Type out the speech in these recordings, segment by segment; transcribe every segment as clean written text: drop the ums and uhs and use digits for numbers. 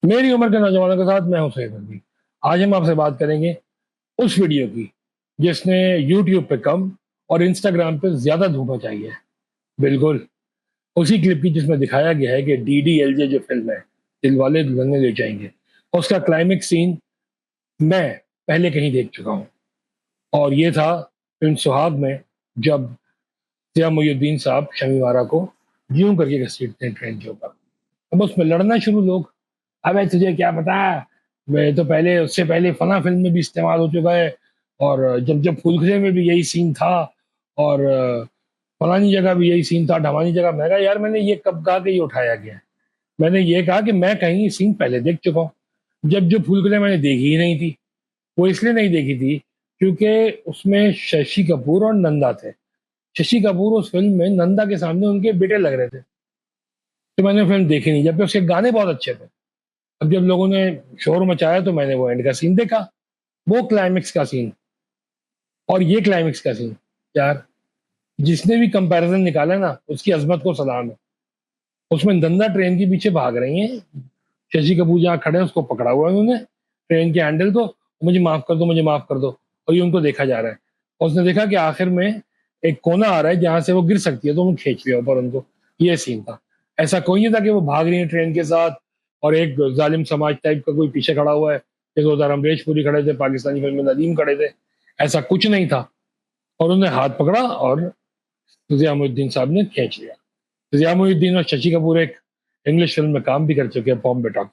मेरी उम्र के नौजवानों के साथ मैं हूं सैयद अली। आज हम आपसे बात करेंगे उस वीडियो की जिसने यूट्यूब पे कम और इंस्टाग्राम पे ज्यादा धूम मचाई है। बिल्कुल उसी क्लिप की जिसमें दिखाया गया है कि डीडीएलजे जो फिल्म है, दिलवाले दुल्हनिया ले जाएंगे, उसका क्लाइमेक्स सीन मैं पहले कहीं देख चुका हूँ। और ये था फिल्म सुहाग में, जब जिया मोइनुद्दीन साहब शमीवारा को यूं करके घसीटते हैं ट्रेन के ऊपर। अब उसमें लड़ना शुरू लोग। अबे तुझे क्या पता, मैं तो पहले उससे पहले फला फिल्म में भी इस्तेमाल हो चुका है, और जब जब फूल खिले में भी यही सीन था, और फलानी जगह भी यही सीन था, ढवानी जगह। मैं कहा यार, मैंने ये कब कहा कि ये उठाया गया है? मैंने ये कहा कि मैं कहीं सीन पहले देख चुका हूँ। जब जो फूल खिले मैंने देखी ही नहीं थी। वो इसलिए नहीं देखी थी क्योंकि उसमें शशि कपूर और नंदा थे। शशि कपूर उस फिल्म में नंदा के सामने उनके बेटे लग रहे थे, तो मैंने फिल्म देखी नहीं, जबकि उसके गाने बहुत अच्छे थे। अब जब लोगों ने शोर मचाया तो मैंने वो एंड का सीन देखा, वो क्लाइमेक्स का सीन और ये क्लाइमेक्स का सीन। यार, जिसने भी कंपैरिजन निकाला ना, उसकी अजमत को सलाम है। उसमें नंदा ट्रेन के पीछे भाग रही है, शशि कपूर जहाँ खड़े हैं उसको पकड़ा हुआ है उन्होंने, ट्रेन के हैंडल को। मुझे माफ कर दो, मुझे माफ कर दो। और ये उनको देखा जा रहा है, और उसने देखा कि आखिर में एक कोना आ रहा है जहां से वो गिर सकती है, तो वो खींच लिया ऊपर उनको। ये सीन था। ऐसा कोई नहीं था कि वो भाग रही है ट्रेन के साथ और एक जालिम समाज टाइप का कोई पीछे खड़ा हुआ है, जैसे उधर अमरीश पुरी खड़े थे, पाकिस्तानी फिल्म में नदीम खड़े थे। ऐसा कुछ नहीं था। और उन्हें हाथ पकड़ा और जियामुद्दीन साहब ने खींच लिया। जियामुद्दीन और शशि कपूर एक इंग्लिश फिल्म में काम भी कर चुके हैं, बॉम्बे टॉक।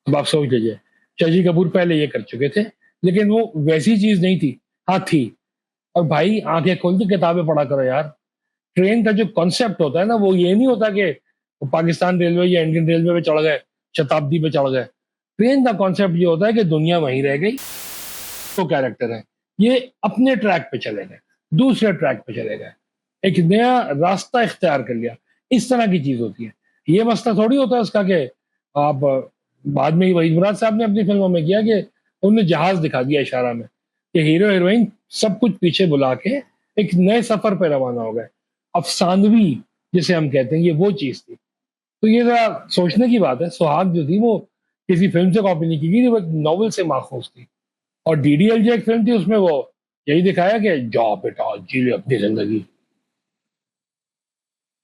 अब आप सोच लीजिए, शशि कपूर पहले ये कर चुके थे, लेकिन वो वैसी चीज नहीं थी। हाँ थी। और भाई, आंखें खोल के किताबें पढ़ा करो यार। ट्रेन का जो कॉन्सेप्ट होता है ना, वो ये नहीं होता कि वो पाकिस्तान रेलवे या इंडियन रेलवे पे चढ़ गए, शताब्दी पे चढ़ गए। ट्रेन का कॉन्सेप्ट ये होता है कि दुनिया वहीं रह गई, तो कैरेक्टर है, ये अपने ट्रैक पे चले गए, दूसरे ट्रैक पे चले गए, एक नया रास्ता इख्तियार कर लिया। इस तरह की चीज होती है। ये मसला थोड़ी होता है उसका कि आप बाद में ही वहीद मुराद साहब ने अपनी फिल्मों में किया कि उन्होंने जहाज दिखा दिया इशारा में कि हीरो हीरोइन सब कुछ पीछे बुला के एक नए सफर पर रवाना हो गए। अफसानवी जिसे हम कहते हैं, ये वो चीज थी। तो ये जरा सोचने की बात है। सुहाग जो थी वो किसी फिल्म से कॉपी नहीं की गई थी, वो एक नॉवल से माखूज थी। और डीडीएल जो एक फिल्म थी, उसमें वो यही दिखाया कि जाओ बेटा जी ले अपनी जिंदगी।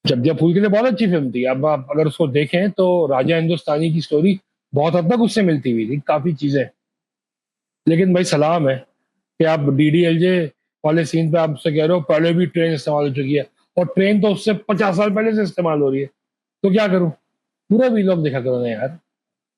जब फूल के लिए बहुत अच्छी फिल्म थी। अब आप अगर उसको देखें तो राजा हिंदुस्तानी की स्टोरी बहुत हद तक उससे मिलती हुई थी, काफी चीजें। लेकिन भाई सलाम है कि आप डीडीएलजे वाले सीन पे आप उससे कह रहे हो पहले भी ट्रेन इस्तेमाल हो चुकी है, और ट्रेन तो उससे 50 साल पहले से इस्तेमाल हो रही है। तो क्या करूं? पूरा वीलॉग देखा करो ना यार।